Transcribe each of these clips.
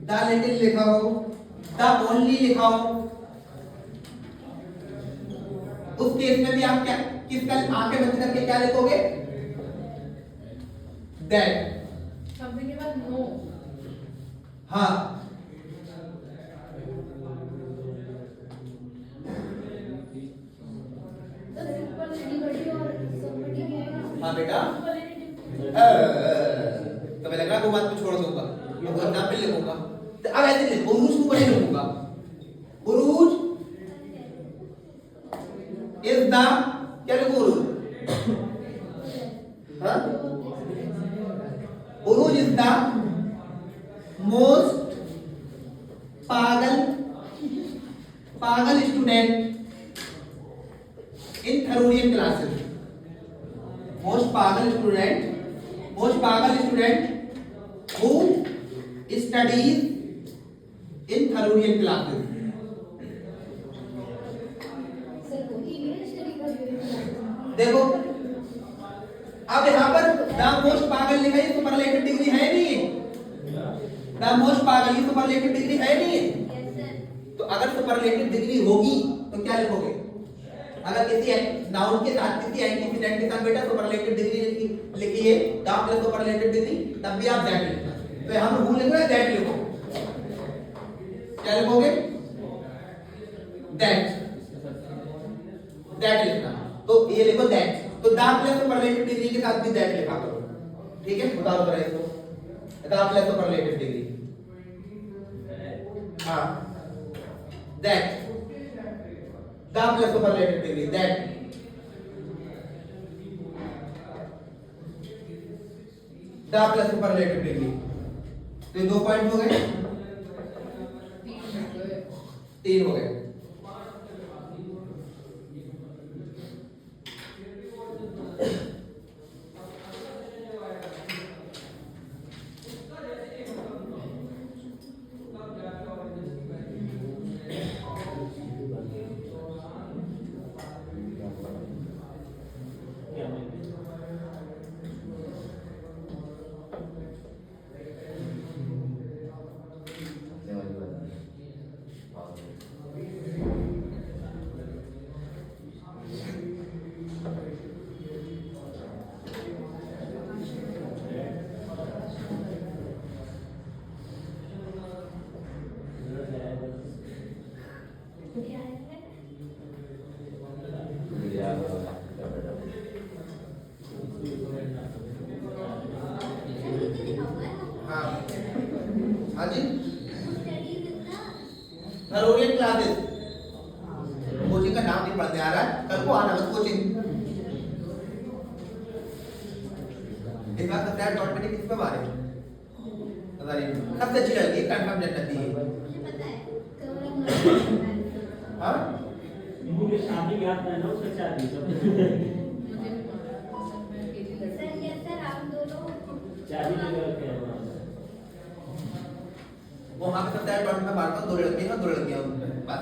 The little लिखा हो, the only लिखा हो, उस केस में भी आप क्या किसका आंखें बंद करके क्या लिखोगे? दैट। समथिंग के बाद नो। हाँ हाँ बेटा, तो मैं लग रहा है वो बात को छोड़ दूंगा, वो एग्जाम्पल लिखूंगा। तो अब ऐसे लिखो, उरूज को बड़े लिखूंगा। उरूज इज द, क्या लिखूं उरूज? हाँ, उरूज इज द मोस्ट पागल student in Tharurian classes. Most pagal student who studies in Tharurian classes. देखो अब यहाँ पर द मोस्ट पागल लिखा है, सुपरलेटिव डिग्री है नहीं है? द मोस्ट पागल की सुपरलेटिव डिग्री है नहीं है? तो अगर सुपरलेटिव डिग्री होगी तो क्या लिखोगे? अगर किसी नाउन के साथ किसी एंटीसीडेंट के साथ बेटा सुपरलेटिव डिग्री लिखी है, द प्लस सुपरलेटिव डिग्री, तब भी आप दैट लिखना। तो यहां पर रूल लिखो, दैट लिखो। क्या लिखोगे? दैट लिखना। तो ये लिखो दैट। तो द प्लस सुपरलेटिव डिग्री के साथ भी दैट लिखा करो। ठीक है, बताओ जरा इसको। द प्लस सुपरलेटिव डिग्री, हां that, the plus superlative degree that, the plus superlative degree. तो ये 2 पॉइंट हो गए, 3 हो गए। हाँ जी, थरोरियन क्लासेस, कोचिंग का नाम नहीं पढ़ने आ रहा है, कल को आना मत कोचिंग। इस बार सत्या डॉट में किस पे मारे? सबसे अच्छी लड़की कंफर्म जन्नती है। हाँ मुझे शादी याद नहीं ना, उसका शादी वो हाँ पे सत्या डॉट में मारता हूँ, 2 लड़कियां 2 लड़कियां बस।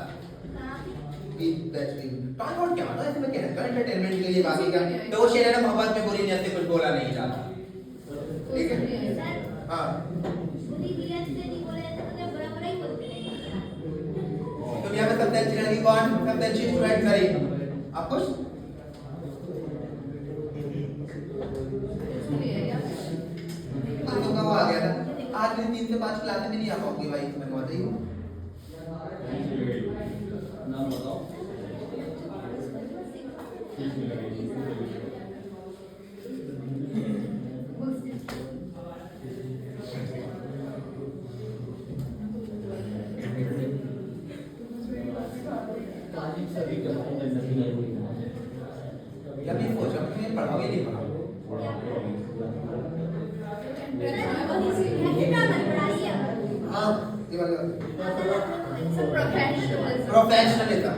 टॉन वॉट क्या मारता है, इसमें क्या है? एंटरटेनमेंट के लिए बाकी का तो वो शेर है ना, मोहब्बत में बुरी नियत से कुछ बोला नहीं जाता। ठीक है, हाँ तो यहाँ पे सबसे अच्छी लड़की कौन? सबसे अच्छी स्टूडेंट सही आपको तो कब आ गया था? आज मेरी 3 से 5 क्लासें में नहीं आ पाऊंगी भाई, तुम्हें बताइए। नाम बताओ। अभी सोचा मैं पढ़ाओगे नहीं पढ़ाओ? हाँ ये वाला प्रोफेशनलिज्म।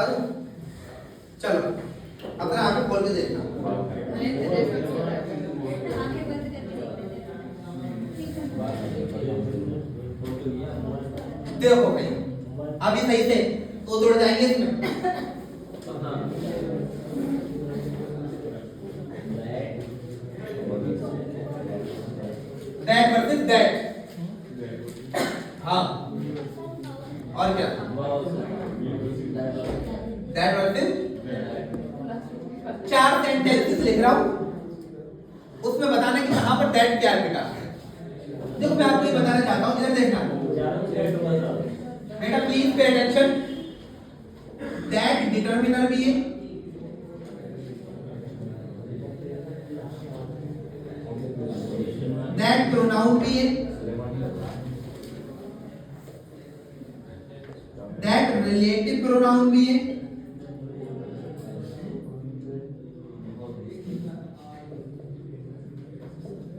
बता दूं? चलो अपना आंखें खोल के देखना। देखो भाई अभी सही से तो जुड़ जाएंगे इसमें। दैट वर्सेस दैट, हाँ और क्या, दैट वर्सेस, चार सेंटेंसेस लिख रहा हूं उसमें बताना कि कहां पर दैट क्या है। देखो मैं आपको ये बताना चाहता हूं, इधर देखना बेटा, please pay attention. That determiner भी है, दैट प्रोनाउन भी है, दैट रिलेटिव प्रोनाउन भी है,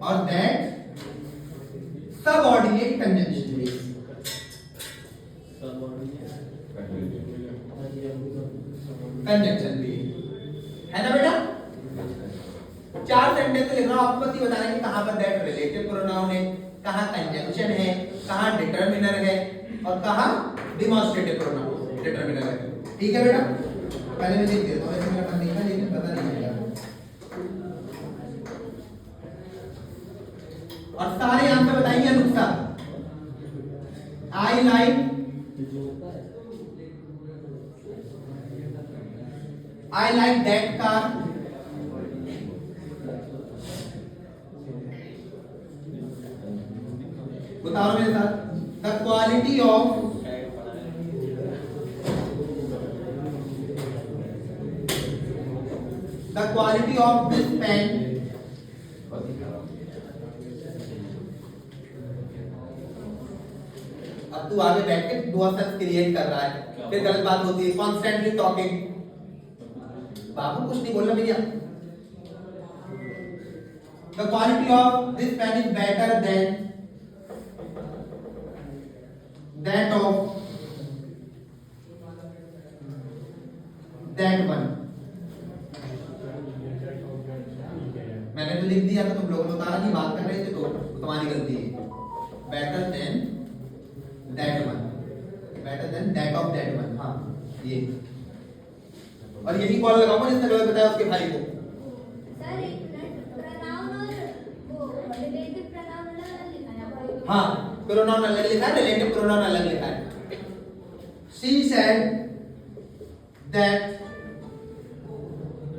और दैट सबऑर्डिनेट कंजंक्शन भी कंजंक्शन भी है ना बेटा। चार सेंटेंस लिख रहा हूं, आपको बस ये बताना है कि कहां पर दैट रिलेटिव प्रोनाउन है, कहां कंजंक्शन है, कहां डिटर्मिनर है और कहां डिमॉन्स्ट्रेटिव प्रोनाउन डिटर्मिनर है। ठीक है बेटा, पहले मैं लिख देता हूं, ऐसे मेरा मन लिखा लेकिन पता नहीं चलेगा। और सारे आंसर बताइए अनुसार। I like, I like that car. बताओ मेरे साथ, the quality of this pen अब तू आगे बैठ के दो सेंस क्रिएट कर रहा है, फिर गलत बात होती है, कॉन्स्टेंटली टॉकिंग। बाबू कुछ नहीं बोलना भैया। The quality of this pen is better than that of that one. मैंने तो लिख दिया था, तुम लोगों ने उतारा नहीं, बात कर रहे थे तो तुम्हारी गलती है। Better than that one, better than that of that one, हाँ ये। और यही कॉल लगाऊंगा जिसने जवाब बताया उसके भाई को। सर एक मिनट, प्रोनाउन और वो रिलेटिव प्रोनाउन अलग लिखा है। हाँ प्रोनाउन अलग लिखा है, रिलेटिव प्रोनाउन अलग लिखा है। She said that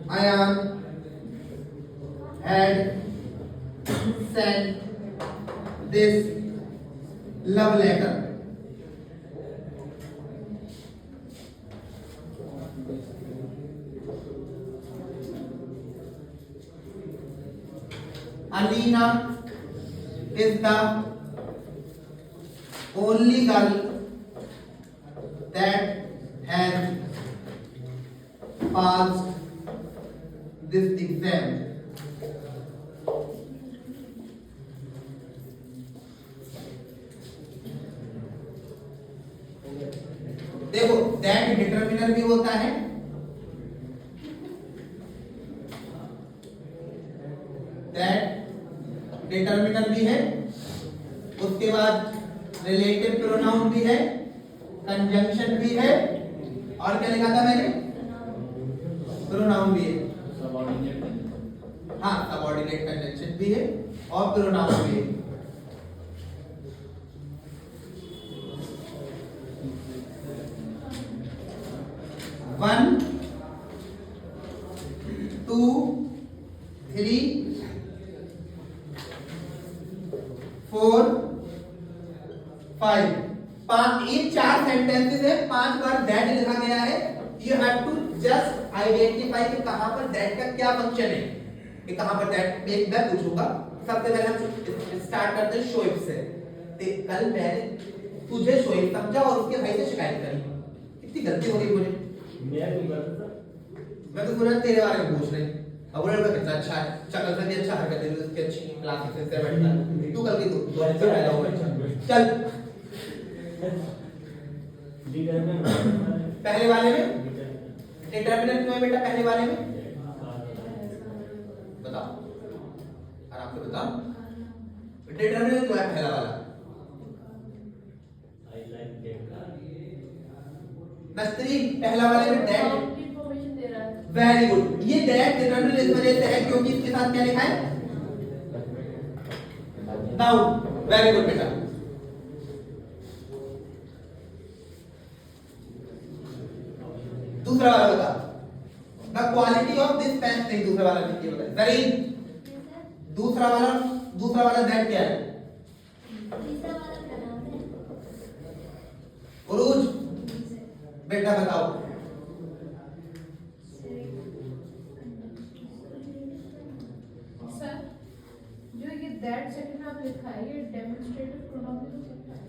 Ayan had sent this love letter. Alina is the only girl that has passed this exam. देखो दैट डिटर्मिनर भी होता है, दैट डिटर्मिनर भी है, उसके बाद रिलेटिव प्रोनाउन भी है, कंजंक्शन भी है, और क्या लिखा था मैंने, प्रोनाउन भी है। हाँ सबऑर्डिनेट कंजंक्शन भी है और प्रोनाउन भी है। One, two, three, four, five, पांच, ये चार सेंटेंसेस है, 5 बार दैट लिखा गया है। You have to just identify कि कहां पर दैट का क्या फंक्शन है, कि कहां पर दैट। एक मैं पूछूंगा, सबसे पहले हम स्टार्ट करते हैं शोएब से। कल मैंने तुझे शोएब समझा और उसके भाई से शिकायत करी, कितनी गलती हो गई मुझे। मैं तो पूरा तेरे बारे में पूछ रही, अब वो लड़का कितना अच्छा है, शक्ल से भी अच्छा, हरकतें भी उसकी अच्छी, क्लास में से बैठता है। तू कल की तू अच्छा पहला हो, चल पहले वाले में डिटरमिनेंट क्यों है बेटा पहले वाले में? बताओ, आराम से बताओ, डिटरमिनेंट क्यों है पहला वाला? नस्तरी पहला वाले में दैट, वेरी गुड, ये दैट डिटरमिनेंट इस वजह से है क्योंकि इसके साथ क्या लिखा है? नाउन, वेरी गुड बेटा। दूसरा वाला बता, the quality of this pen, नहीं दूसरा वाला नहीं, ये बता जरीन, दूसरा वाला दैट क्या है? तीसरा वाला प्रनाम है उरूज, बेटा बताओ। सर जो ये दैट सेकंड आप लिखा है ये डेमोंस्ट्रेटिव प्रोनाउन हो सकता है?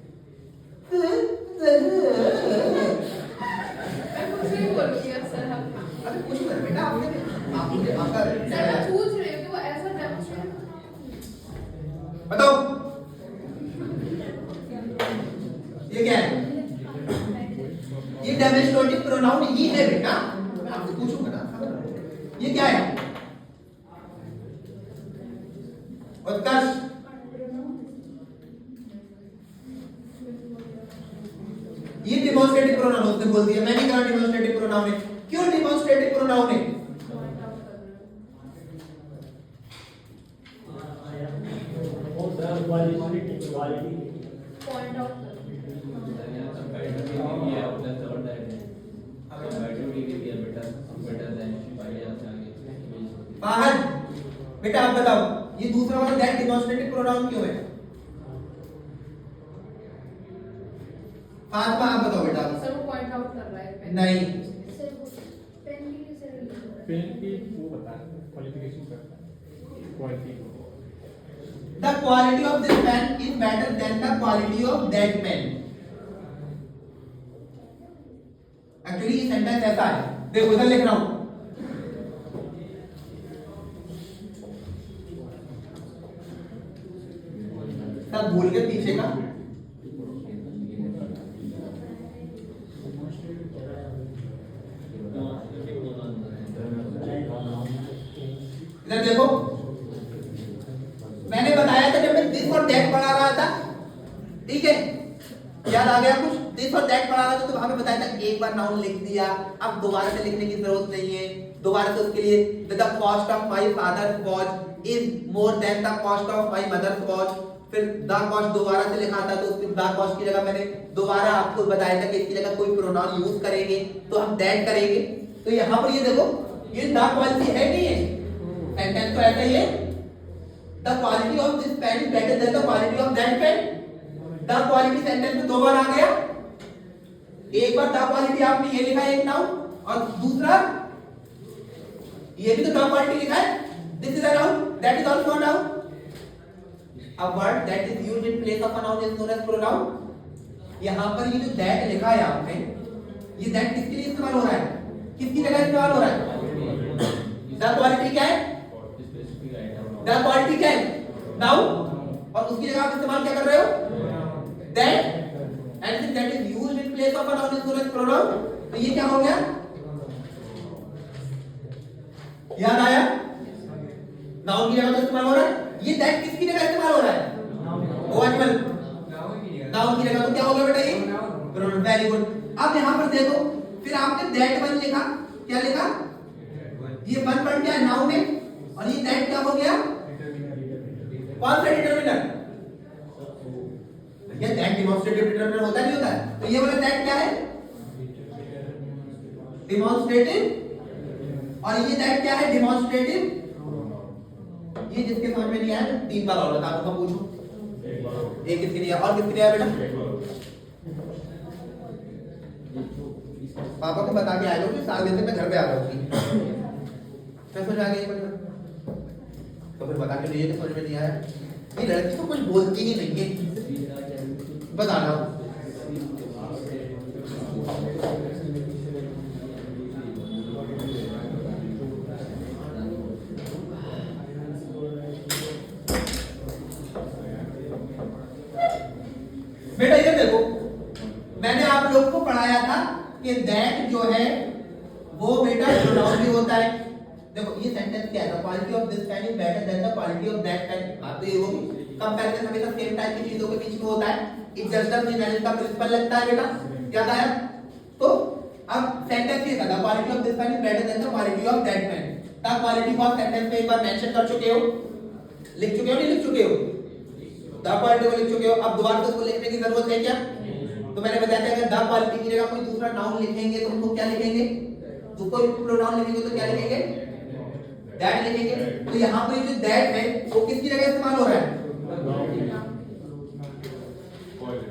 मैं कुछ नहीं बोल रही हूँ सर। आप अरे कुछ नहीं बेटा, आपने आपका सर मैं पूछ रही हूँ कि वो ऐसा डेमोंस्ट्रेटिव बताओ ये क्या है? ये डेमोंस्ट्रेटिव प्रोनाउन ही है बेटा, मैं आपसे पूछूंगा ना, ये क्या है? उत्कर्ष, ये डिमॉन्स्ट्रेटिव प्रोनाउन उसने बोल दिया, मैंने कहा डिमॉन्स्ट्रेटिव प्रोनाउन है। क्यों डिमॉन्स्ट्रेटिव प्रोनाउन है? पॉइंट आउट बाहर बेटा आप बताओ, ये दूसरा वाला दैट डिमॉन्स्ट्रेटिव प्रोनाउन क्यों है? फातिमा आप बताओ बेटा। सर वो पॉइंट आउट कर रहा है नहीं, सर पेन के लिए सर पेन की वो बता क्वालिफिकेशन करता है क्वालिटी को। The quality of this pen is better than the quality of that pen. Actually ये सेंटेंस ऐसा है, देखो इधर लिख रहा हूं, सब भूल के पीछे का इधर देखो, मैंने बताया था जब मैं दिस और दैट पढ़ा रहा था, ठीक है, याद आ गया कुछ? दिस और दैट पढ़ा रहा था तो वहां पे बताया था एक बार नाउन लिख दिया, अब दोबारा से लिखने की जरूरत नहीं है। दोबारा से उसके लिए the cost of my father's watch is more than the cost of my mother's watch, फिर द कॉस्ट दोबारा से लिखा था तो उसकी द कॉस्ट की जगह मैंने दोबारा आपको बताया था कि इसकी जगह कोई प्रोनाउन यूज करेंगे तो हम दैट करेंगे। तो यहाँ पर ये देखो, ये द क्वालिटी है नहीं है, सेंटेंस तो ऐसा ही है, the quality of this pen is better than the quality of that pen. The quality sentence में दो बार आ गया, एक बार द क्वालिटी आपने ये लिखा है एक नाउन, और दूसरा ये भी तो द क्वालिटी लिखा है, this is a noun, that is also a noun. A word that is used in place of a noun is known as pronoun। यहाँ पर ये जो that लिखा है आपने, ये that किसके लिए इस्तेमाल हो रहा है, किसकी जगह इस्तेमाल हो रहा है? The quality क्या है? The quality क्या है? Noun, और उसकी जगह आप इस्तेमाल क्या कर रहे हो? That, and since that is used in place of a noun is known as pronoun। तो ये क्या हो गया? याद आया? Noun की जगह तो इस्तेमाल हो रहा है, ये दैट किसकी जगह इस्तेमाल हो रहा है? ओएचएल नाउन की जगह, तो क्या हो गया बेटा ये? Pronoun, very good. अब यहाँ पर देखो, फिर आपने दैट वन लिखा, क्या लिखा? ये वन पर क्या है? नाउन है, और ये दैट क्या हो गया? कौन सा डिटरमिनर? ये दैट डिमॉन्स्ट्रेटिव डिटरमिनर होता नहीं होता है, तो ये वाला दैट क्या है? डिमॉन्स्ट्रेटिव, और ये दैट क्या है? डिमॉन्स्ट्रेटिव। ये जिसके समझ में नहीं आया तो 3 बार और बता दूंगा, पूछो। एक किसके लिए और किसके लिए आया बेटा? पापा को बता के आए लोग कि साल दिन मैं घर पे आ जाऊंगी, क्या समझ आ गई? तो फिर बता के लिए तो समझ में नहीं आया। ये लड़की तो कुछ बोलती ही नहीं है, बताना। बेटा इधर देखो, मैंने आप लोग को पढ़ाया था कि दैट जो है वो बेटा प्रोनाउन भी होता है। देखो ये सेंटेंस क्या है, the quality of this pen is better than the quality of that pen. बात तो ये होगी, कंपैरिजन हमेशा सेम टाइप की चीजों के बीच में होता है। इट जस्ट डज मीन का प्रिंसिपल लगता है बेटा, क्या था यार। तो अब सेंटेंस ये था, the quality of this pen is better than the quality of that pen. The quality को आप सेंटेंस में एक बार मेंशन कर चुके हो, लिख चुके हो नहीं लिख चुके हो, द क्वालिटी को लिख चुके हो। अब दोबारा से उसको लिखने की जरूरत है क्या? तो मैंने बताया था अगर द क्वालिटी की जगह कोई दूसरा नाउन लिखेंगे तो उनको क्या लिखेंगे, तो कोई प्रोनाउन लिखेंगे तो क्या लिखेंगे, दैट लिखेंगे। तो यहाँ पर जो दैट है वो किसकी जगह इस्तेमाल हो रहा है,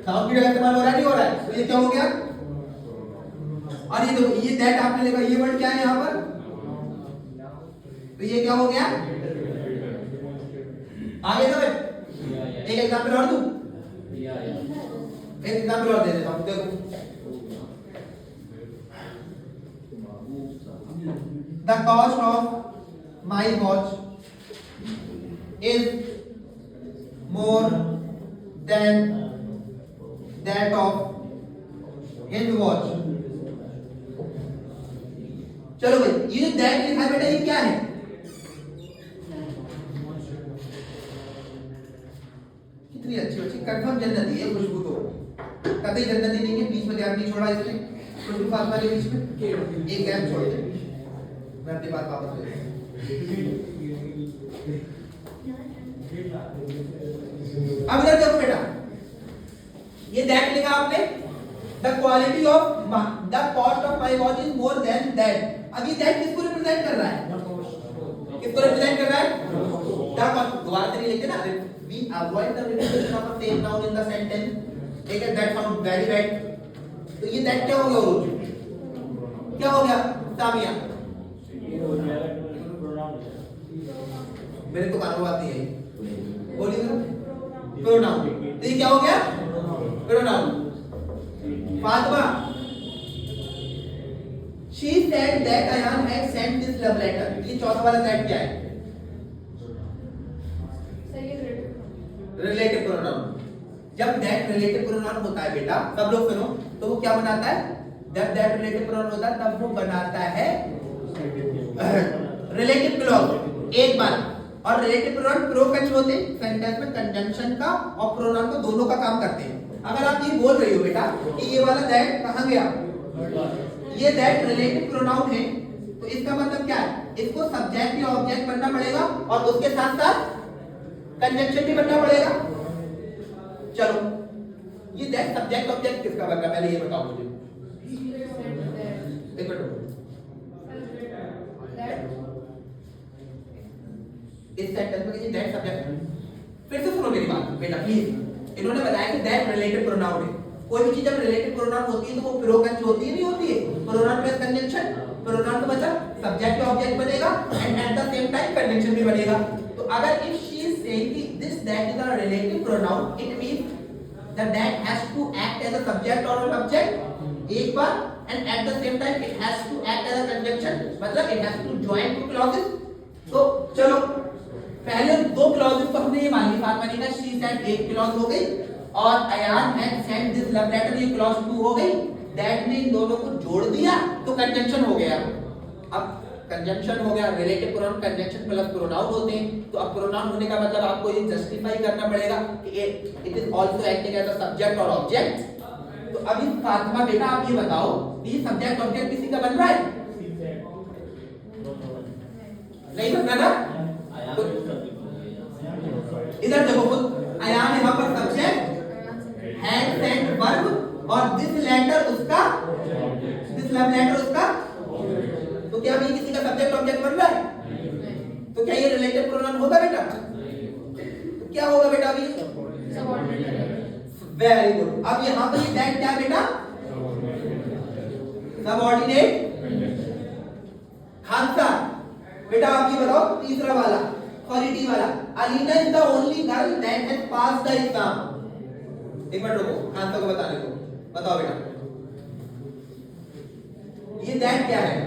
नाउन की जगह इस्तेमाल हो रहा है, नहीं हो रहा है। तो ये क्या हो गया, और ये देखो ये दैट आपने लिखा, ये वर्ड क्या है यहाँ पर, तो ये क्या हो गया, आगे समझ। एक एग्जांपल और दूं, एक एग्जांपल और दे देता हूं। देखो the cost of my watch is more then that of his watch. चलो भाई, ये जो दैट लिखा है बेटा ये क्या है, कितनी अच्छी अच्छी कंफर्म जन्नती है खुशबू, तो कभी जन्नती नहीं है, बीच में गैप नहीं छोड़ा इसने, खुशबू फातिमा के बीच में एक गैप छोड़ दे। मैं अपनी बात वापस ले अब इधर देखो बेटा, ये दैट लिखा आपने, the quality of the cost of my watch is more then that. अब ये दैट किसको रिप्रेजेंट कर रहा है, किसको रिप्रेजेंट कर रहा है, द कॉस्ट। दोबारा से नहीं लिखते ना, we avoid the repetition of a same noun in the sentence, ठीक है, that sound very bad। तो ये that क्या हो गया, उरुज क्या हो गया सामिया, मेरे तो कानों बात नहीं है, बोलिए ना, प्रोनाउन। तो ये क्या हो गया, pronoun. Fatima, she said that Ayan had sent this love letter। ये चौथा वाला that क्या है, रिलेटिव प्रोनाउन। जब दैट रिलेटिव प्रोनाउन होता है बेटा, सब लोग सुनो, तो वो क्या बनाता है, जब दैट रिलेटिव प्रोनाउन होता है तब वो बनाता है रिलेटिव क्लॉज एक बार। और रिलेटिव प्रोनाउन प्रोकंज होते हैं, सेंटेंस में कंजंक्शन का और प्रोनाउन का दोनों का काम करते हैं। अगर आप ये बोल रही हो बेटा कि ये वाला दैट कहां गया, ये दैट रिलेटिव प्रोनाउन है, तो इसका मतलब क्या है, इसको सब्जेक्ट या ऑब्जेक्ट बनना पड़ेगा और उसके साथ साथ कंजंक्शन भी बनना पड़ेगा। चलो ये दैट सब्जेक्ट ऑब्जेक्ट किसका बन रहा है, पहले ये बताओ मुझे। एक मिनट, इस सेंटेंस में दैट सब्जेक्ट, फिर से सुनो मेरी बात बेटा प्लीज। इन्होंने बताया कि दैट रिलेटिव प्रोनाउन है, कोई भी चीज जब रिलेटिव प्रोनाउन होती है तो वो प्रोकंज होती है, नहीं होती है, प्रोनाउन प्लस कंजंक्शन, प्रोनाउन का मतलब सब्जेक्ट या ऑब्जेक्ट बनेगा and at the same time conjunction भी बनेगा। तो अगर if she is saying this that is a relative pronoun, it means the that has to act as a subject और an object एक बार, and at the same time it has to act as a conjunction, मतलब it has to join two clauses. तो चलो पहले दो clauses तो हमने ये मान ली, फातिमा ने कहा शी सेड एक क्लॉज हो गई, और Ayaan had sent this love letter ये क्लॉज 2 हो गई। दैट ने इन दोनों को जोड़ दिया तो कंजंक्शन हो गया। अब कंजंक्शन हो गया, relative pronoun conjunction plus pronoun होते हैं, तो अब प्रोनाउन होने का मतलब आपको ये जस्टिफाई करना पड़ेगा कि it is also acting as a subject और ऑब्जेक्ट। तो अभी फातिमा बेटा आप ये बताओ, ये सब्जेक्ट ऑब्जेक्ट किसी का बन रहा है, नहीं बन रहा ना। इधर देखो खुद, अयान यहां पर सब्जेक्ट, हैड सेंट वर्ब, और दिस लेटर उसका, दिस लव लेटर उसका। तो क्या ये किसी का सब्जेक्ट ऑब्जेक्ट बन रहा है, तो क्या ये रिलेटिव प्रोनाउन होगा बेटा, तो क्या होगा बेटा अभी, वेरी गुड। अब यहां पर ये दैट क्या बेटा, सबऑर्डिनेट। खानसा बेटा आप ये बताओ, तीसरा वाला क्वालिटी वाला, Alina is the only girl that has passed the exam. एक मिनट रुको, खानसा को बताने दो, बताओ बेटा ये दैट क्या है,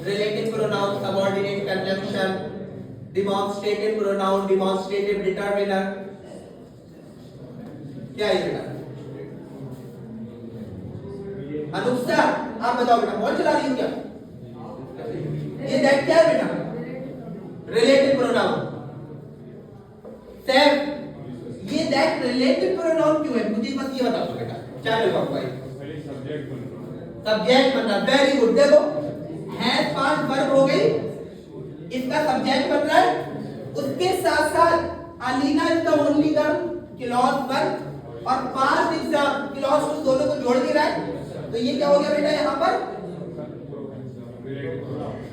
relative pronoun, subordinate, conjunction, demonstrative pronoun, demonstrative determiner, क्या है बेटा। अनुष्का आप बताओ बेटा, मोबाइल चला रही हो क्या, ये दैट क्या है बेटा? Relative pronoun. सैम, ये दैट रिलेटिव प्रोनाउन क्यों है? मुझे बस ये बता दो बेटा, क्या लिखा हुआ है? सब्जेक्ट बनना। Very good. देखो हैज पास्ट वर्ब हो गई, इसका सब्जेक्ट बन रहा है, उसके साथ साथ Alina is the only girl clause verb और past is the clause two, दोनों को जोड़ दे रहा है। तो ये क्या हो गया बेटा यहां पर?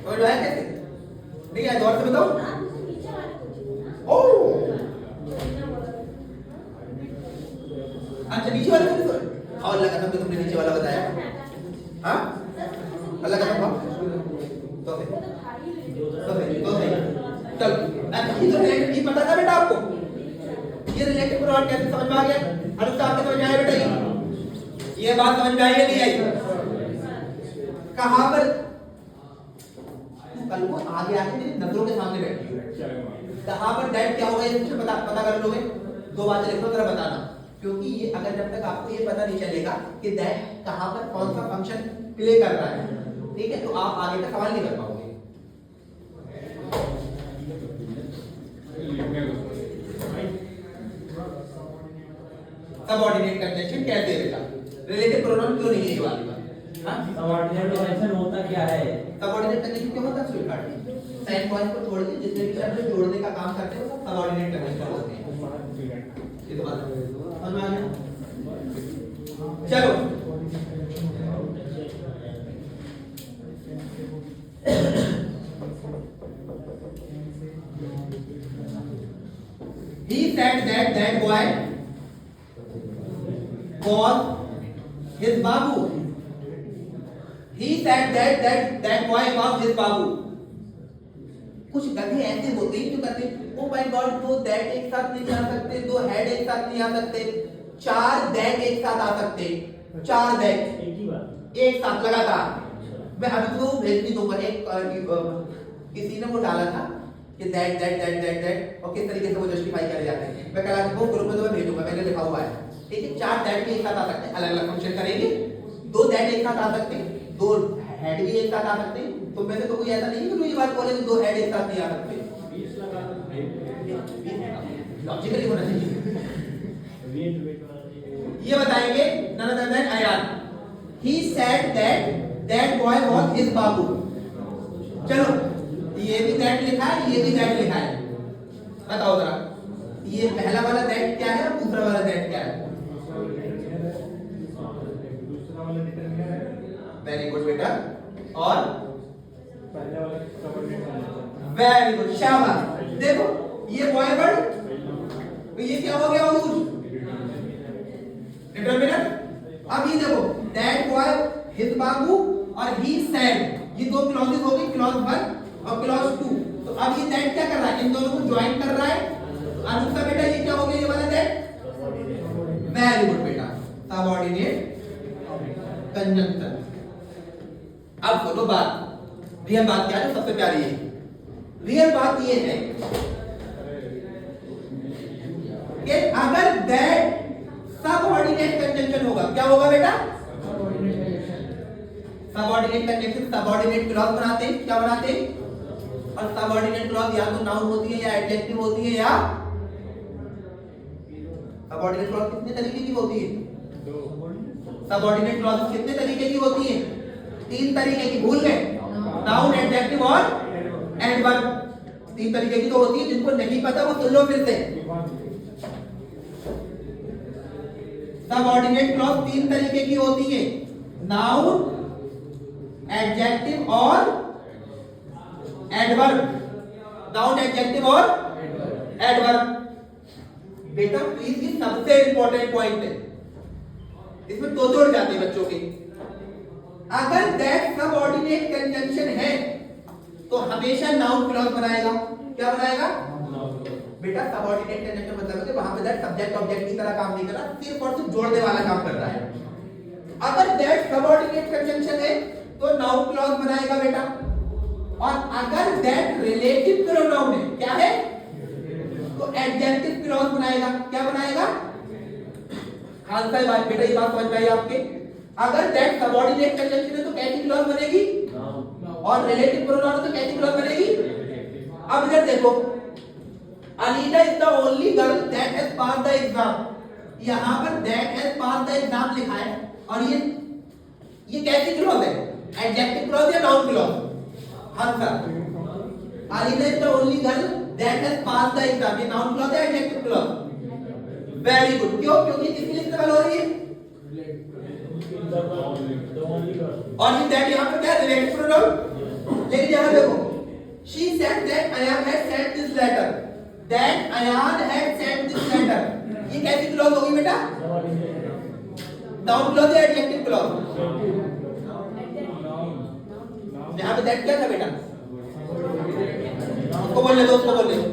समझ आया कैसे? ठीक है, और से बताओ। ओह अच्छा, नीचे वाला कौन सा? और लगा था तुमने नीचे वाला बताया। हाँ अलग अलग तो चल ये तो रिलेटिव पता था बेटा आपको? ये रिलेटिव प्रोनाउन कैसे समझ में आ गया? अनुष्का आपको समझ में आया बेटा? ये बात समझ में आई या नहीं आई? कहां पर कल को आगे आके मेरी नजरों के सामने बैठी है, कहां पर दैट क्या होगा ये मुझे पता कर लोगे? दो बातें लिखो जरा बताना, क्योंकि ये अगर जब तक आपको ये पता नहीं चलेगा कि दैट कहां पर कौन सा फंक्शन प्ले कर रहा है, ठीक है, तो आप आगे का सवाल नहीं कर पाओगे। सबऑर्डिनेट कंजंक्शन कहते हैं बेटा, रिलेटिव प्रोनाउन क्यों नहीं है ये वाली बात? हां, सबऑर्डिनेट कंजंक्शन होता क्या है? सबऑर्डिनेट कंजंक्शन क्यों होता है स्वीटहार्ट? साइन पॉइंट को छोड़ के जितने भी शब्द जोड़ने का काम करते हैं वो सबऑर्डिनेट कंजंक्शन होते हैं। ये तो बात समझ में आ गया? चलो he said that boy was his babu. He said that boy was his babu. कुछ गधे ऐसे होते हैं जो कहते हैं ओ माय गॉड, दो दैट एक साथ नहीं आ सकते, दो हेड एक साथ नहीं आ सकते, चार दैट एक साथ आ सकते, चार दैट एक ही बात एक साथ लगातार। मैं अभी तुमको भेज भी दूंगा, एक किसी ने वो डाला था कि that that that that that और किस तरीके से वो जस्टिफाई करे जाते हैं। मैं कल आपको ग्रुप में तो मैं भेजूंगा, मैंने लिखा हुआ है, ठीक है। चार दैट भी एक साथ आ सकते हैं, अलग अलग फंक्शन करेंगे। दो दैट एक साथ आ सकते हैं, दो हेड भी एक साथ आ सकते हैं। तो में से तो कोई ऐसा नहीं है कि कोई ये बात बोले कि दो हेड एक साथ नहीं आ सकते। 20 लगा लॉजिकली होना चाहिए। ये बताएंगे none other than Ayan. He said that boy was his babu. चलो ये भी दैट लिखा है, ये भी दैट लिखा है, बताओ जरा ये पहला वाला दैट क्या है और दूसरा वाला दैट क्या है? वेरी गुड बेटा, और वेरी गुड, शाबाश। देखो ये बॉय वर्ड, तो ये क्या हो गया डिटरमिनर। अब ये देखो दैट बॉय हिज बाबू और ही सेड, ये दो क्लॉजेस हो गई, क्लॉज 1 और क्लॉज 2। तो अब ये दैट क्या कर रहा है? इन दोनों को ज्वाइन कर रहा है। अनुष्का बेटा ये क्या हो गया ये वाला दैट? वेरी गुड बेटा, सबऑर्डिनेट कंजंक्शन। अब सुनो बात, रियल बात क्या है, सबसे प्यारी है। रियल बात ये है कि अगर दैट सबऑर्डिनेट कंजंक्शन होगा, क्या होगा बेटा? सबऑर्डिनेट कंजंक्शन सबऑर्डिनेट क्लॉज बनाते हैं, क्या बनाते हैं? और सबऑर्डिनेट क्लॉज या तो नाउन होती है या एडजेक्टिव होती है, या सबऑर्डिनेट क्लॉज कितने तरीके की होती है? सबऑर्डिनेट क्लॉज कितने तरीके की होती है? 3 तरीके की, भूल गए? नाउन, एडजेक्टिव और एडवर्ब। 3 तरीके की तो होती है, जिनको नहीं पता वो सुन लो फिर से। सबऑर्डिनेट क्लॉज 3 तरीके की होती है, नाउन, एडजेक्टिव और एडवर्ब। नाउन, एडजेक्टिव और एडवर्ब। बेटा प्लीज ये सबसे इंपॉर्टेंट पॉइंट है, इसमें तो जोड़ जाते हैं बच्चों के। अगर दैट सबऑर्डिनेट कंजंक्शन है तो हमेशा नाउन क्लॉज बनाएगा। क्या बनाएगा बेटा? सबऑर्डिनेट कंजंक्शन मतलब है कि वहां पे दैट सब्जेक्ट ऑब्जेक्ट की तरह काम नहीं कर रहा, सिर्फ और सिर्फ जोड़ने वाला काम कर रहा है। अगर दैट सबऑर्डिनेट कंजंक्शन है तो नाउन क्लॉज बनाएगा बेटा। और अगर दैट रिलेटिव प्रोनाउन है, क्या है? तो एडजेक्टिव क्लॉज बनाएगा। क्या बनाएगा? खान साहब बात बेटा, ये बात समझ में आई आपके? अगर दैट सबऑर्डिनेट कंजंक्शन है तो कैसी क्लॉज बनेगी? और रिलेटिव प्रोनाउन तो कैसी क्लॉज बनेगी? अब इधर देखो, Alina is the only girl that has pass the exam. यहाँ पर that has pass the exam लिखा है और ये कैसी क्लॉज है? एडजेक्टिव क्लॉज या noun clause? Answer, Alina is the only girl that has pass the exam, ये नाउन क्लॉज है एडजेक्टिव क्लॉज? Very good. क्यों? क्योंकि किसके लिए इस्तेमाल हो रही है? और ये दैट यहाँ पर क्या है? Relative pronoun. लेकिन यहाँ देखो, she said that Ayan had sent this letter, that Ayan had sent this letter, ये कैसी क्लॉज होगी बेटा? नाउन क्लॉज या एडजेक्टिव क्लॉज? यहाँ पे दैट क्या था बेटा? उसको बोल ले दो, उसको बोल ले दो,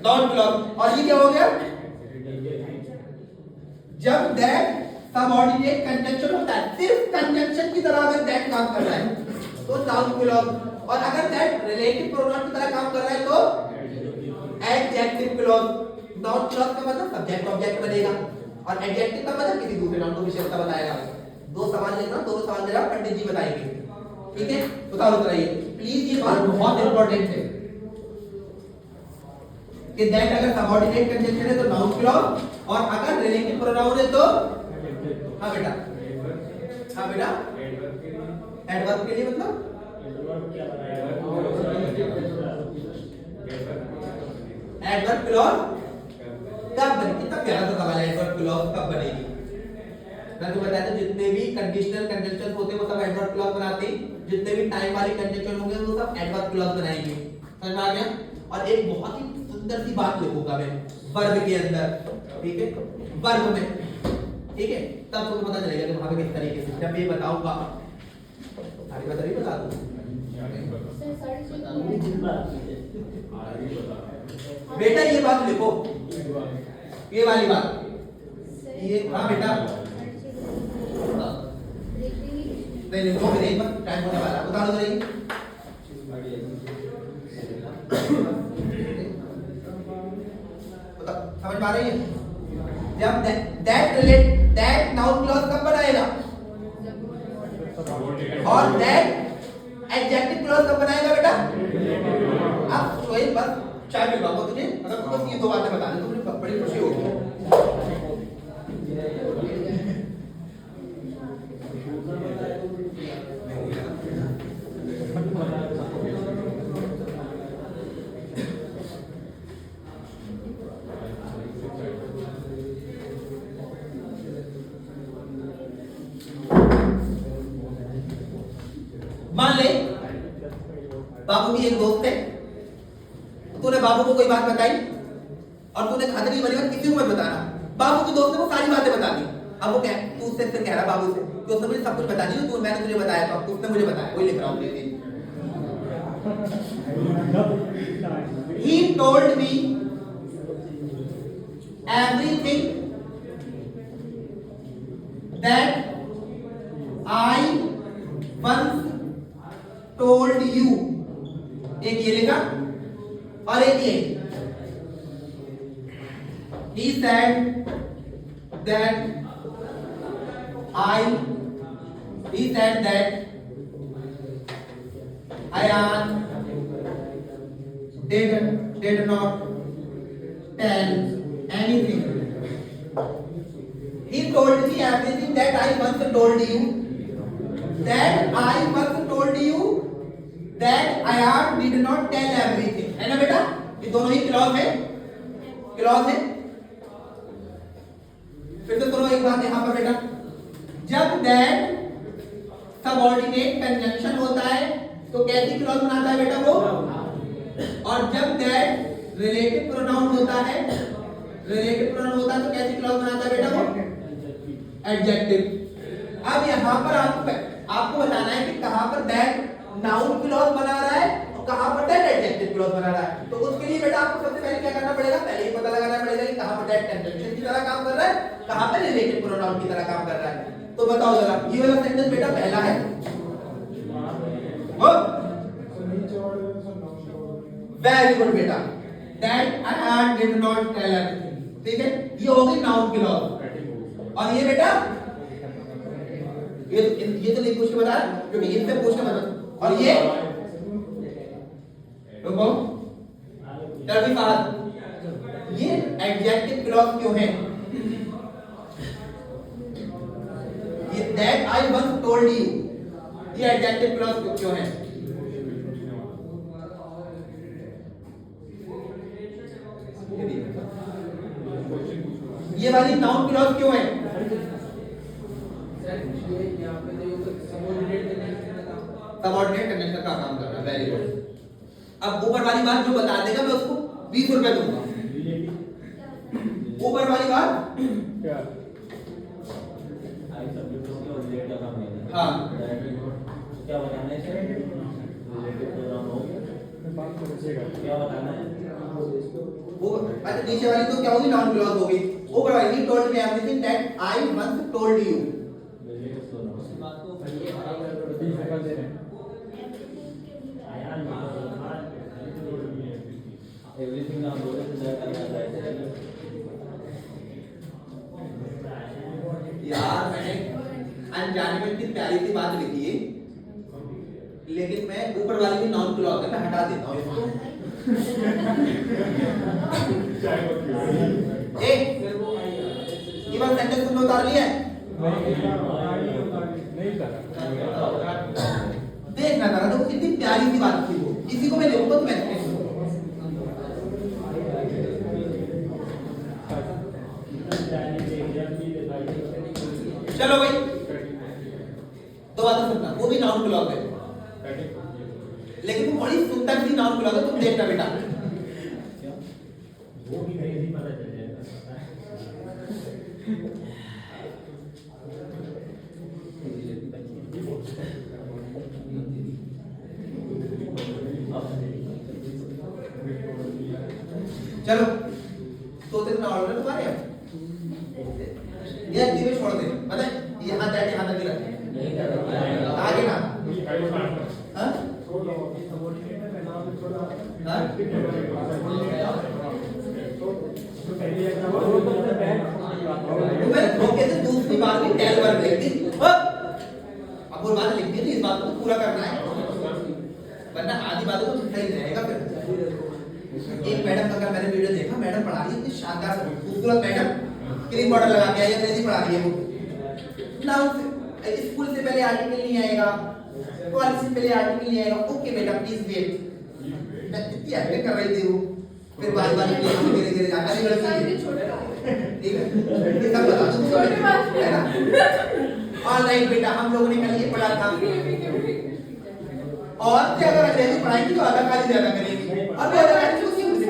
नाउन क्लॉज। और ये क्या हो गया? जब दैट सबऑर्डिनेट कंजंक्शन होता है, सिर्फ कंजंक्शन की तरह अगर दैट काम कर रहा है तो नाउन क्लॉज, और अगर दैट रिलेटिव प्रोनाउन की तरह काम कर रहा है तो एडजेक्टिव क्लॉज। नाउन क्लॉज का मतलब सब्जेक्ट ऑब्जेक्ट बनेगा और एडजेक्टिव का मतलब किसी दूसरे नाउन को विशेषता बताएगा। दो सवाल लेना, दोनों सवाल मेरा पंडित जी बताएंगे, ठीक है? बताओ बताइए प्लीज, ये बात बहुत इंपॉर्टेंट है कि दैट अगर सबऑर्डिनेट कंजंक्शन है तो नाउन क्लॉज, और अगर रिलेटिव प्रोनाउन है तो हाँ बेटा, हाँ बेटा, एडवर्ब के लिए मतलब एडवर्ब क्लॉज कब बनेगी? कितना प्यारा सा सवाल है, एडवर्ब क्लॉज कब बनेगी? मैं तो बताया था जितने भी कंडीशनल कंजंक्शन होते हैं वो सब एडवर्ब क्लॉज बनाते हैं, जितने भी टाइम वाले कंजंक्शन होंगे वो सब एडवर्ब क्लॉज बनाएंगे। समझ में आ गया? और एक बहुत ही सुंदर सी बात लिखूंगा मैं वर्ब के अंदर, ठीक है? वर्ब में, ठीक है? तब तुमको पता चलेगा कि वहां पे किस तरीके से जब ये बताऊंगा सारी बात नहीं बता दूं। बेटा ये बात लिखो, ये वाली बात, ये हाँ बेटा, नहीं दो मिनट पर टाइम होने वाला, बता दो जरा। समझ पा रही है? जब दैट नाउन क्लॉज कब बनाएगा और दैट एडजेक्टिव क्लॉज कब बनाएगा बेटा? अब तो एक बात चाय पिलवाऊंगा तुझे, अगर तू बस ये दो बातें बता दे तो मुझे बड़ी खुशी होगी। मान ले बाबू की एक दोस्त है, तूने बाबू को कोई बात बताई और तूने खातिर की बनी किसी को मत बताना। बाबू की दोस्त ने वो सारी बातें बता दी। अब वो क्या, तू उससे फिर कह रहा बाबू से कि उसने मुझे सब कुछ बता दी, तो मैंने तुझे बताया था, उसने मुझे बताया, वही लिख रहा हूँ। He told me everything that I once told you। एक ये लिखा और एक ये, he said that Ayan did not tell anything. He told me everything that I once told you, that I once told you that Ayan did not tell everything। है ना बेटा? ये दोनों ही क्लॉज है, क्लॉज है। फिर तो सुनो एक बात यहाँ पर बेटा, जब दैट सबऑर्डिनेट कंजंक्शन होता है तो कैसी क्लॉज बनाता है बेटा वो? और जब दैट रिलेटिव प्रोनाउन होता है, रिलेटिव प्रोनाउन होता है तो कैसी क्लॉज बनाता है बेटा वो? एडजेक्टिव। अब यहाँ पर आपको बताना है कि कहां पर दैट नाउन क्लॉज बना रहा है और कहां पर दैट एडजेक्टिव क्लॉज बना रहा है। तो उसके लिए बेटा आपको सबसे पहले क्या करना पड़ेगा? पहले ये पता लगाना पड़ेगा कि कहां पर दैट कंजंक्शन की तरह काम कर रहा है, कहां पर रिलेटिव प्रोनाउन की तरह काम कर रहा है। तो बताओ जरा, ये वाला सेंटेंस बेटा पहला है, वेरी गुड बेटा, that I did not tell everything, ठीक है? ये होगी नाउन क्लॉज। और ये बेटा ये तो नहीं पूछ के बता, क्योंकि इनसे पूछ के और ये रुको तभी बात, ये एडजेक्टिव क्लॉज क्यों है? ये that I once told you, ये एडजेक्टिव क्लॉज क्यों है? ये वाली नाउन क्लॉज क्यों है? सबऑर्डिनेट कंडीशन का काम कर रहा है। Very good. अब ऊपर वाली बात जो बता देगा मैं उसको 20 रुपए दूंगा। ऊपर वाली बात क्या? हाँ क्या बताना है सर? रिलेटिव प्रोग्राम हो बात तो बचेगा। क्या बताना है? वो अच्छा नीचे वाली तो क्या होगी? नाउन क्लॉज होगी। ऊपर वाली ही told me everything that I once told you. Everything आप बोले तो दैट यार मैंने अनजाने में इतनी प्यारी सी बात लिखी है, लेकिन मैं ऊपर वाली भी नाउन क्लॉज है, मैं हटा देता हूँ इसको। ये बात सेंटेंस तुमने उतार लिया है? नहीं करा। देखना करा तो कितनी प्यारी सी बात थी वो, इसी को मैं लिखूंगा तो मैं चलो भाई तो बात सुनना, वो भी नाउन क्लॉज है, लेकिन वो बड़ी सुंदर सी नाउन क्लॉज है, तुम देखना बेटा। वो भी कहीं नहीं पता चल जाएगा। चलो तो तेरे ऑर्डर तुम्हारे हैं, ये एक्टिव छोड़ दे, पता है यहाँ तक ही रखे आगे ना। हाँ मैं धोखे से दूसरी बात भी टेल वर्क लिख दी। अब वो बात लिख दी तो इस बात को तो पूरा करना है, वरना आधी बातों को छूटा ही रहेगा। फिर एक मैडम का मैंने वीडियो देखा, मैडम पढ़ा रही है इतनी शानदार खूबसूरत मैडम, क्रीम बॉटल लगा के आई, अंग्रेजी पढ़ा रही है वो ना। स्कूल से पहले आर्टिकल नहीं आएगा, कॉलेज से पहले आर्टिकल नहीं आएगा। ओके बेटा प्लीज वेट। मैं कितनी एक्टिंग कर रही थी वो, फिर बारी बारी धीरे धीरे जाकर नहीं लड़की ठीक है, ये सब बता दूं है ना। ऑनलाइन बेटा हम लोगों ने कल ये पढ़ा था, और क्या अगर अंग्रेजी पढ़ाएंगे तो आधा खाली ज्यादा करेंगे, और वो आधा खाली उसी मुझे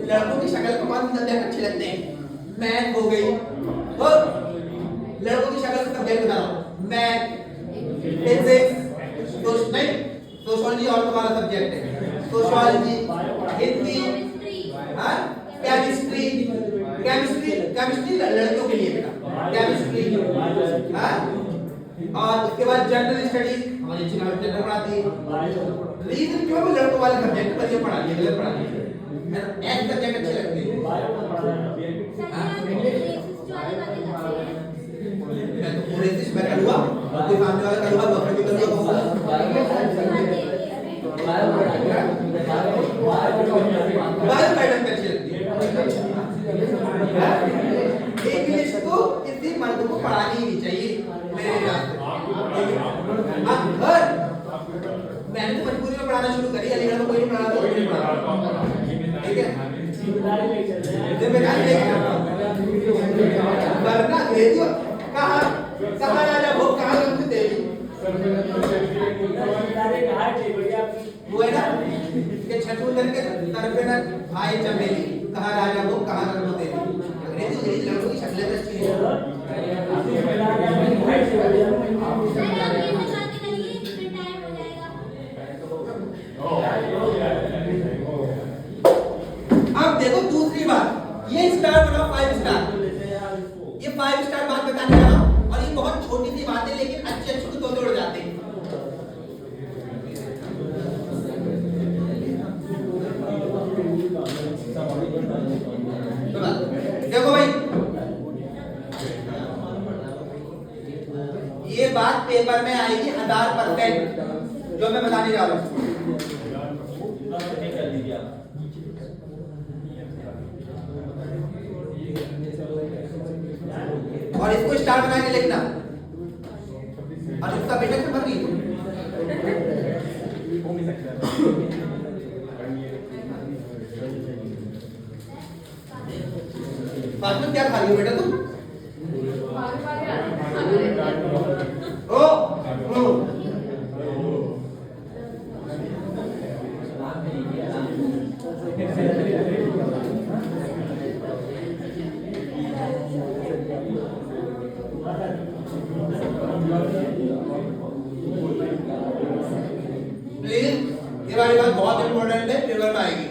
लड़कों की शक्ल को कौन सी सब्जेक्ट अच्छे लगते हैं? मैथ हो गई, वो लड़कों की शक्ल का सब्जेक्ट बता रहा हूँ, मैथ, फिजिक्स, नहीं सोशियोलॉजी और तुम्हारा सब्जेक्ट है, सोशियोलॉजी, हिंदी, हाँ केमिस्ट्री, केमिस्ट्री लड़कियों के लिए बेटा, केमिस्ट्री, हाँ और उसके बाद जनरल स्टडीज हमारी जनरल पढ़ाती है। रीजन क्यों वो लड़कों वाले सब्जेक्ट पर ये पढ़ा लिया, गलत पढ़ा लिया है, एक सब्जेक्ट अच्छे लगते हैं। मैं तो पूरे देश में करूँगा, कोई सामने वाला करूँगा, बकरे भी करूँगा, बायो मैडम अच्छी लगती है। इंग्लिश तो किसी मर्द को पढ़ानी ही नहीं चाहिए मेरे हिसाब से। मैंने तो मजबूरी में पढ़ाना शुरू करी, अलीगढ़ में कोई नहीं पढ़ा, तो कोई नहीं पढ़ा, ठीक है जिम्मेदारी लेके वरना अंग्रेजी कहाँ राजा भोग कहाँ गंग देवी वो है ना कि छठुंदर के तरफ ना आए चमेली, कहाँ राजा भोग कहाँ गंग देवी। अंग्रेजी लड़कों की शक्लें तो अच्छी अब देखो दूसरी बात, ये स्टार बनाओ 5 स्टार, ये 5 स्टार बात बताने जा रहा हूं, और ये बहुत छोटी सी बात है लेकिन अच्छे अच्छे को तोड़ जाते हैं। देखो भाई पेपर में आएगी 1000%, जो मैं बताने जा रहा हूँ। कर दीजिए आप। और इसको स्टार बना के लिखना। और उसका बेटा से मत लिखो। हो नहीं सकता। बाद में क्या खा रही हो बेटा तुम? ओ ओ प्लीज ये वाली बात बहुत इंपॉर्टेंट है, पेपर में आएगी।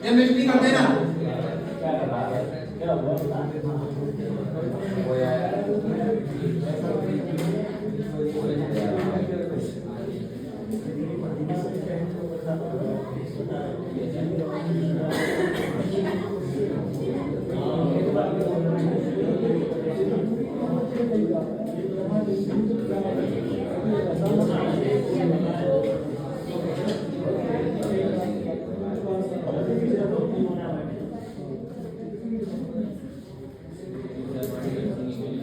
ये मिस्टेक करते हैं ना, क्या हुआ?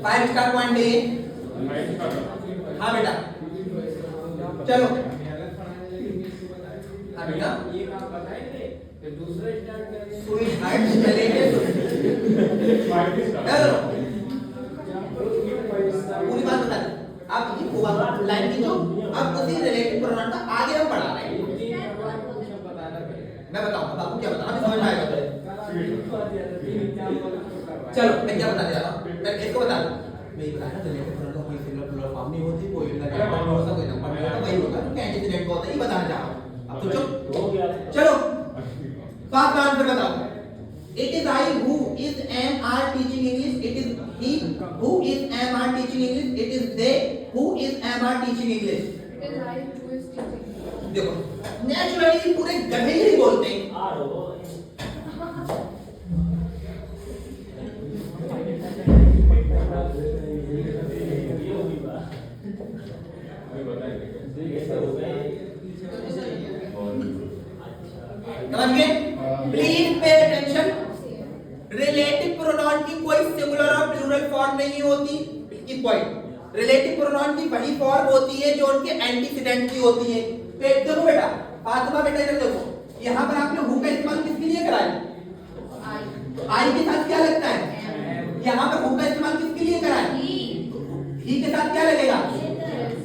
फाइव स्टार पॉइंट है। हाँ बेटा चलो। हाँ बेटा स्वीट हार्ट चलेंगे पूरी बात बता दें आप। ये हुआ लाइन की जो अब उसी रिलेटिव प्रोनाउन का आगे हम बढ़ा रहे हैं। मैं बताऊंगा आपको क्या बताना, समझ में आएगा। चलो मैं क्या बताने जा रहा हूँ, मैं इसको बता दूं। मैं ये बताया रिलेटिव प्रोनाउन का कोई सिंगुलर प्लूरल फॉर्म नहीं होती, कोई इनका नंबर नहीं होता, कोई नंबर नहीं होता, वही होगा कि एंटीसीडेंट का होता है। ये बताना चाह रहा हूँ। अब तो चुप चलो बात का आंसर बताओ। It is I who is am are teaching English. It is he who is am are teaching English. It is they who is am are teaching English. देखो नेचुरली पूरे गधे ही बोलते हैं। समझ गए? Please pay attention. Relative pronoun की कोई singular और प्लूरल फॉर्म नहीं होती। की पॉइंट रिलेटिव प्रोनाउन की वही फॉर्म होती है जो उनके एंटीसीडेंट की होती है। देखो बेटा फातिमा बेटा इधर देखो, यहाँ पर आपने हु का इस्तेमाल किसके लिए करा है? आई के साथ क्या लगता है? यहाँ पर हु का इस्तेमाल किसके लिए करा है? ही के साथ क्या लगेगा?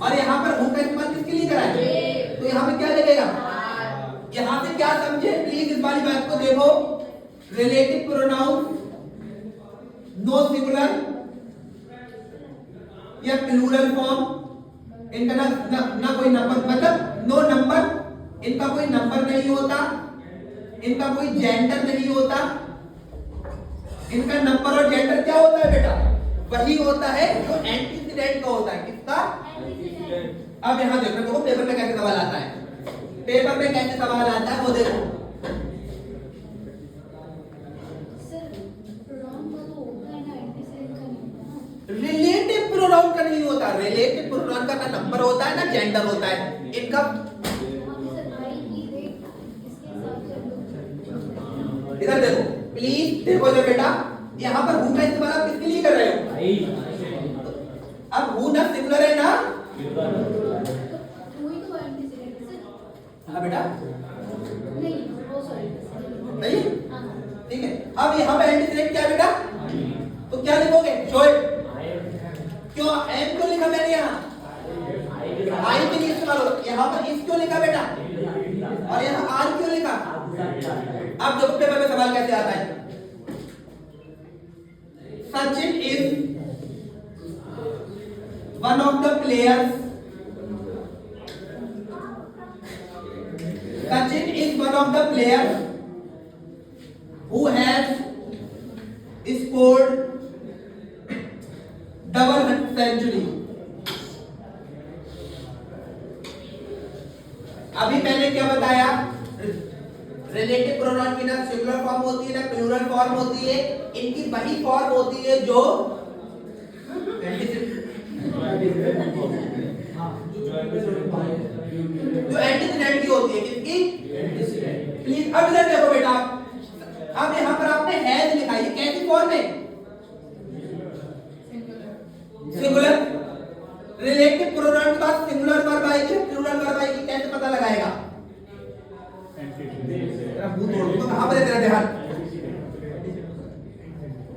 और यहाँ पर हु का इस्तेमाल किसके लिए करा है? तो यहाँ पे क्या लगेगा? यहाँ पे क्या समझे प्लीज इस वाली बात को देखो। रिलेटिव प्रोनाउन नो सिंगुलर या प्लूरल फॉर्म, इनका ना कोई नंबर, मतलब नो नंबर, इनका कोई नंबर नहीं होता, इनका कोई जेंडर नहीं होता। इनका नंबर और जेंडर क्या होता है बेटा? वही होता है जो एंटीसीडेंट का होता है। किसका? अब यहाँ देखो पेपर में कैसे सवाल आता है। पेपर में कैसे सवाल आता है वो देखो। रिलेटिव प्रोनाउन का नहीं होता। रिलेटिव प्रोनाउन का ना नंबर होता है ना जेंडर होता है। इनका इधर देखो प्लीज देखो इधर बेटा, यहाँ पर हु का इस्तेमाल आप किसके लिए कर रहे हो? अब हु ना सिंगुलर है ना? हाँ बेटा नहीं ठीक है। अब यहाँ पे एंटीसीडेंट क्या है बेटा? तो क्या लिखोगे? शोएब क्यों एम क्यों लिखा मैंने यहाँ? आई के लिए इस्तेमाल हो। यहाँ पर इस क्यों लिखा बेटा? और यहाँ आर क्यों लिखा? अब देखो पेपर में सवाल कैसे आता है। Sachin is one of the players. Sachin is one of the players who has scored double century. अभी मैंने क्या बताया, रिलेटिव प्रोनाउन की ना सिंगुलर फॉर्म होती है ना प्लूरल फॉर्म होती है, इनकी वही फॉर्म होती है जो एंटीसीडेंट की होती है। किसकी? प्लीज अब इधर देखो बेटा, अब यहाँ पर आपने हैज लिखा है, ये कैसी फॉर्म है? सिंगुलर। रिलेटिव प्रोनाउन के बाद सिंगुलर वर्ब आएगी, प्लूरल वर्ब आएगी, कैसे पता लगाएगा? तो कहां पर है तेरा ध्यान?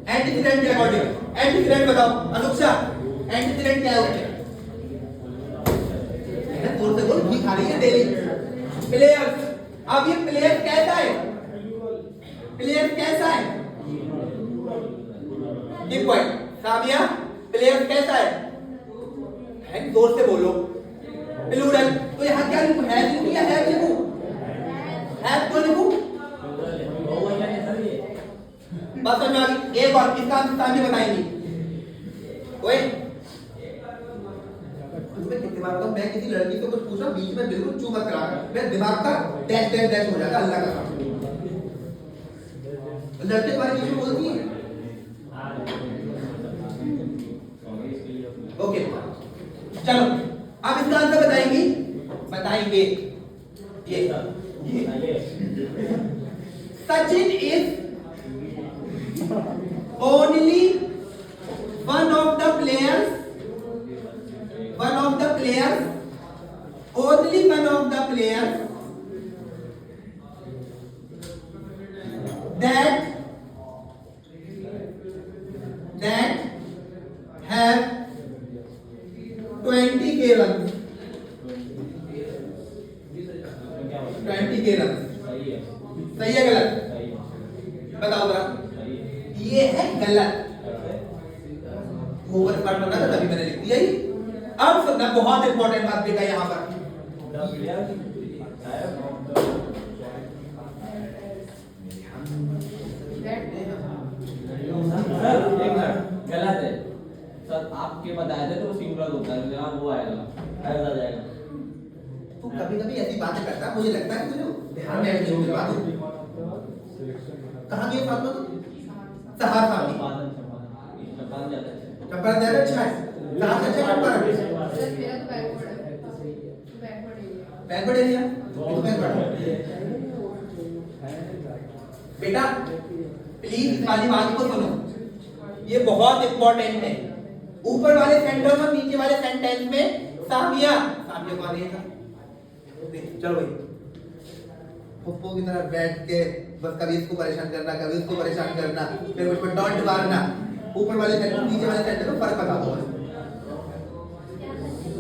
एंटीसीडेंट के अकॉर्डिंग। एंटीसीडेंट बताओ अनुक्षा, एंटीसीडेंट क्या होते हैं? जोर से बोल, भी खा रही है डेली। प्लेयर्स। अब ये प्लेयर कैसा है? प्लेयर कैसा है? ये पॉइंट सामिया, प्लेयर कैसा है? जोर से बोलो। प्लूरल। तो यहाँ क्या लिखूं? हैव लिखूं या हैव लिखूं? हैव क्यों लिखूं? बस समझ आ गई। एक और किसका आंसर सामने बताएंगे? ओए तुम्हें कितनी बार बताऊं, मैं किसी लड़की को कुछ पूछा बीच में बिल्कुल चुप मत करा, मेरे दिमाग का डैश डैश डैश हो जाता, अल्लाह का नाम। लड़के तुम्हारे बीच में बोलती है। ओके चलो, अब इसका आंसर बताएंगे। ये Sachin is only one of the players, only one of the players that have 20k runs. 20k runs सही है गलत? बताओ जरा। ये है गलत। ओवर स्टार्ट करना था तभी मैंने लिख दिया ही। अब सुनना, बहुत इंपॉर्टेंट बात बेटा यहाँ पर। गलत है सर, आपके बताए थे तो सिंगुलर होता है, जहाँ वो आएगा ऐसा जाएगा। तो कभी-कभी ऐसी बातें करता है, मुझे लगता है तुझे ध्यान में नहीं होगी बात। कहाँ गई फातिमा तू? सहरसा में। चंपारण ज्यादा अच्छा है। कहाँ से अच्छा चंपारण? सर मेरा तो बैकवर्ड है, backward area. Backward area? Backward बेटा प्लीज इस वाली बात को सुनो, ये बहुत इंपॉर्टेंट है। ऊपर वाले सेंटेंस और नीचे वाले सेंटेंस में सामिया को आ रही है। चलो भाई, पप्पो की तरह बैठ के बस कभी इसको परेशान करना, कभी उसको परेशान करना, फिर मुझ पर डॉट मारना। ऊपर वाले सेंटेंस नीचे वाले सेंटेंस में फर्क बता दो बस।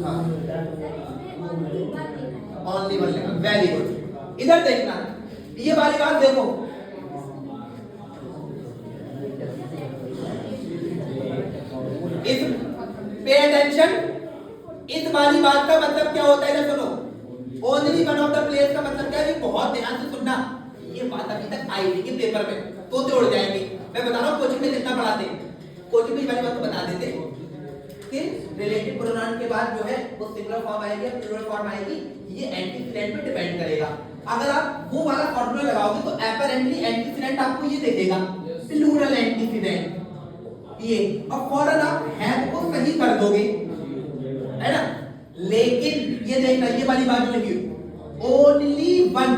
हाँ, ओनली वन लिखा, वेरी गुड। इधर देखना, ये वाली बात देखो। इस पे अटेंशन, इस वाली बात का मतलब क्या होता है ना सुनो। Only one of the players का मतलब क्या है? बहुत ध्यान से सुनना। ये बात अभी तक आई नहीं कि पेपर में तो उड़ जाएंगे। मैं बता रहा हूँ कोचिंग में जितना पढ़ाते हैं, कोचिंग में वाली बात को बता देते कि रिलेटिव प्रोनाउन के बाद जो है वो सिंगुलर फॉर्म आएगी या प्लूरल फॉर्म आएगी, ये एंटीसीडेंट पे डिपेंड करेगा। अगर आप वो वाला फॉर्मूला लगाओगे तो अपैरेंटली एंटीसीडेंट आपको ये देखेगा, प्लूरल एंटीसीडेंट ये, और फौरन आप हैव को सही कर दोगे, है ना। लेकिन ये देखना, ये वाली बात लिखी ओनली वन।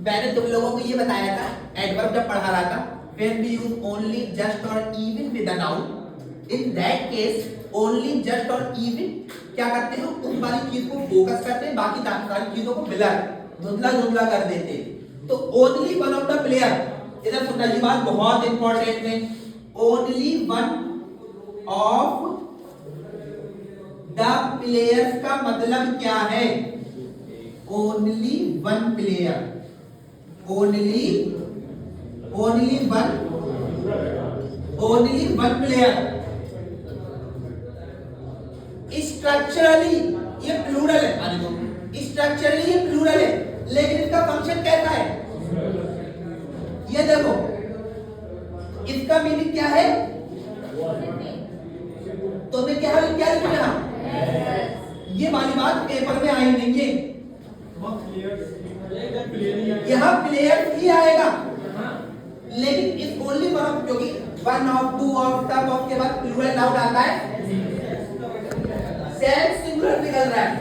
मैंने तुम लोगों को ये बताया था एडवर्ब जब पढ़ा रहा था, when we use only, just or even with a noun, in that case only, just or even क्या करते हैं? उस वाली चीज को फोकस करते हैं, बाकी सारी चीजों को ब्लर धुंधला धुंधला कर देते हैं। तो only one of the player, इधर सुनना, ये बात बहुत इंपॉर्टेंट है। Only one of the players का मतलब क्या है? Only one player, only one player. Structurally ये प्लूरल है, स्ट्रक्चरली ये प्लूरल है, लेकिन इसका फंक्शन कैसा है? ये देखो, इसका मीनिंग क्या है? तो मैं क्या लिखूं यहाँ? ये वाली बात पेपर में आई नहीं है, यहाँ प्लेयर्स ही आएगा, लेकिन इस ओनली वन ऑफ, क्योंकि वन ऑफ, टू ऑफ, सब ऑफ के बाद प्लूरल नाउन आता है, सेल्फ सिंगुलर निकल रहा है।